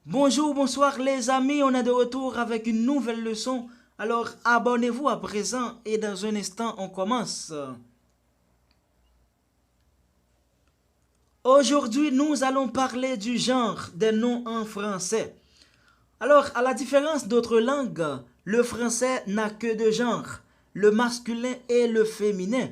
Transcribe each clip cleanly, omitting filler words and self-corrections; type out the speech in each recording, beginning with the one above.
Bonjour, bonsoir les amis, on est de retour avec une nouvelle leçon. Alors abonnez-vous à présent et dans un instant on commence. Aujourd'hui nous allons parler du genre des noms en français. Alors à la différence d'autres langues, le français n'a que deux genres, le masculin et le féminin.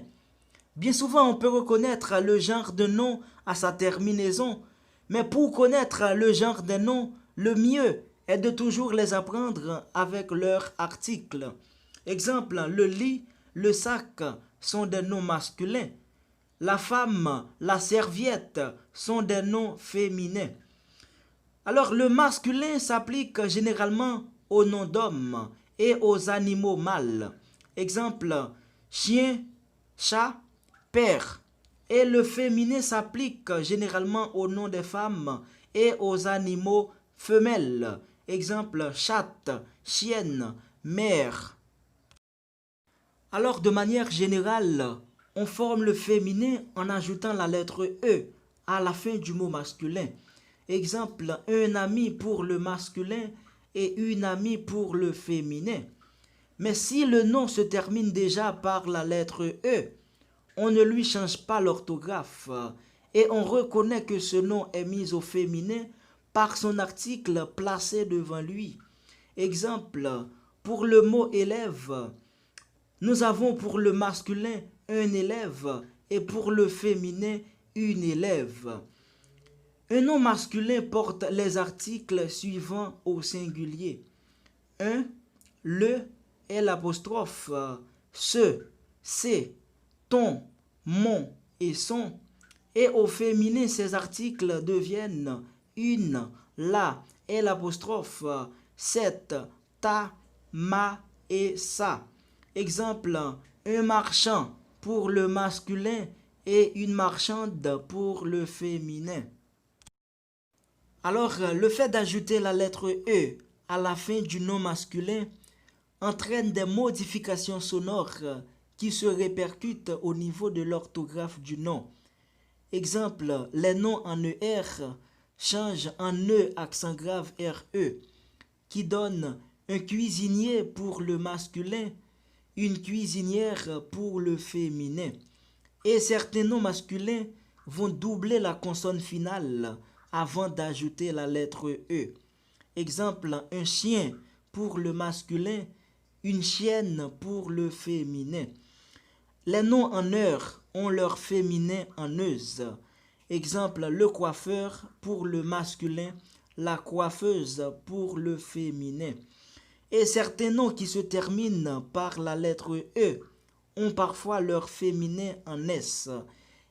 Bien souvent on peut reconnaître le genre de nom à sa terminaison, mais pour connaître le genre des noms, le mieux est de toujours les apprendre avec leur article. Exemple, le lit, le sac sont des noms masculins. La femme, la serviette sont des noms féminins. Alors le masculin s'applique généralement aux noms d'hommes et aux animaux mâles. Exemple, chien, chat, père. Et le féminin s'applique généralement aux noms des femmes et aux animaux femelles. Exemple, chatte, chienne, mère. Alors de manière générale, on forme le féminin en ajoutant la lettre E à la fin du mot masculin. Exemple, un ami pour le masculin et une amie pour le féminin. Mais si le nom se termine déjà par la lettre E, on ne lui change pas l'orthographe et on reconnaît que ce nom est mis au féminin par son article placé devant lui. Exemple, pour le mot élève, nous avons pour le masculin un élève et pour le féminin une élève. Un nom masculin porte les articles suivants au singulier. Un, le et l'apostrophe, ce, c'est, ton, mon et son. Et au féminin, ces articles deviennent une, la et l'apostrophe, cette, ta, ma et sa. Exemple, un marchand pour le masculin et une marchande pour le féminin. Alors, le fait d'ajouter la lettre E à la fin du nom masculin entraîne des modifications sonores qui se répercutent au niveau de l'orthographe du nom. Exemple, les noms en ER changent en E accent grave RE, qui donne un cuisinier pour le masculin, une cuisinière pour le féminin. Et certains noms masculins vont doubler la consonne finale avant d'ajouter la lettre E. Exemple, un chien pour le masculin, une chienne pour le féminin. Les noms en heure ont leur féminin en euse. Exemple, le coiffeur pour le masculin, la coiffeuse pour le féminin. Et certains noms qui se terminent par la lettre E ont parfois leur féminin en S.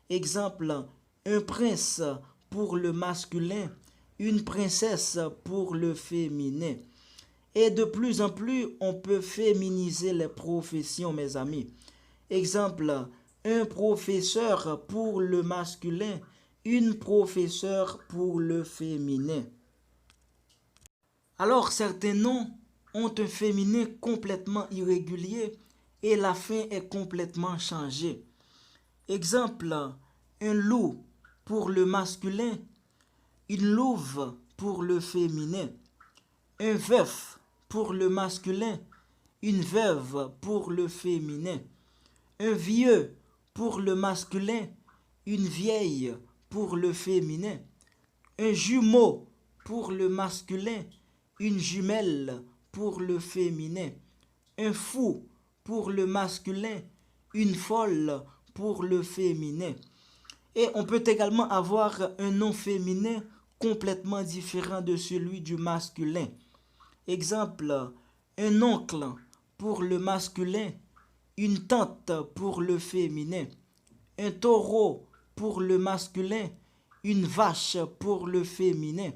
Exemple, un prince pour le masculin, une princesse pour le féminin. Et de plus en plus, on peut féminiser les professions, mes amis. Exemple, un professeur pour le masculin, une professeure pour le féminin. Alors, certains noms ont un féminin complètement irrégulier et la fin est complètement changée. Exemple, un loup pour le masculin, une louve pour le féminin, un veuf pour le masculin, une veuve pour le féminin, un vieux pour le masculin, une vieille pour le féminin, un jumeau pour le masculin, une jumelle pour le féminin, un fou pour le masculin, une folle pour le féminin. Et on peut également avoir un nom féminin complètement différent de celui du masculin. Exemple, un oncle pour le masculin, une tante pour le féminin, un taureau pour le masculin, une vache pour le féminin,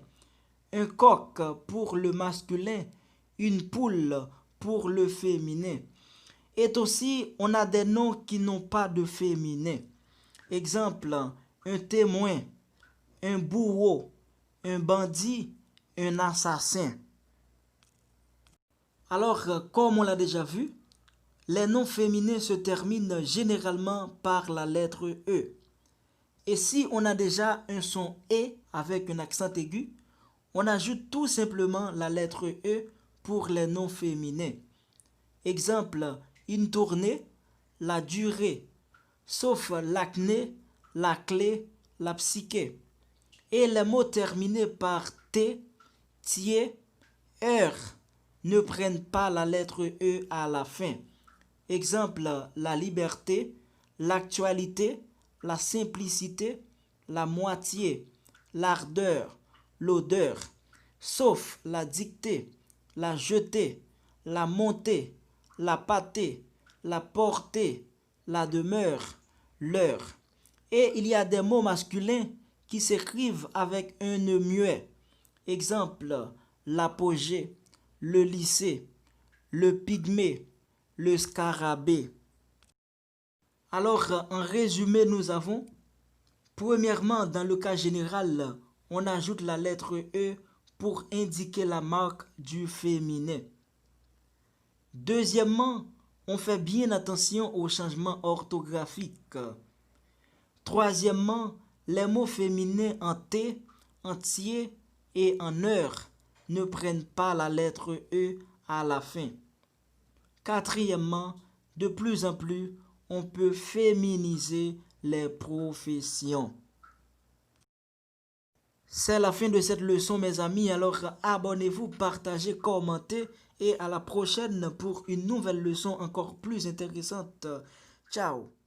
un coq pour le masculin, une poule pour le féminin. Et aussi, on a des noms qui n'ont pas de féminin. Exemple, un témoin, un bourreau, un bandit, un assassin. Alors, comme on l'a déjà vu, les noms féminins se terminent généralement par la lettre E. Et si on a déjà un son E avec un accent aigu, On ajoute tout simplement la lettre E pour les noms féminins. Exemple, une tournée, la durée, sauf l'acné, la clé, la psyché. Et les mots terminés par T, tiers, heure ne prennent pas la lettre E à la fin. Exemple, la liberté, l'actualité, la simplicité, la moitié, l'ardeur, l'odeur, sauf la dictée, la jetée, la montée, la pâtée, la portée, la demeure, l'heure. Et il y a des mots masculins qui s'écrivent avec un nœud muet. Exemple, l'apogée, le lycée, le pygmée, le scarabée. Alors, en résumé, nous avons, premièrement, dans le cas général, on ajoute la lettre E pour indiquer la marque du féminin. Deuxièmement, on fait bien attention aux changements orthographiques. Troisièmement, les mots féminins en T, en tiers et en heure ne prennent pas la lettre E à la fin. Quatrièmement, de plus en plus, on peut féminiser les professions. C'est la fin de cette leçon, mes amis. Alors, abonnez-vous, partagez, commentez et à la prochaine pour une nouvelle leçon encore plus intéressante. Ciao!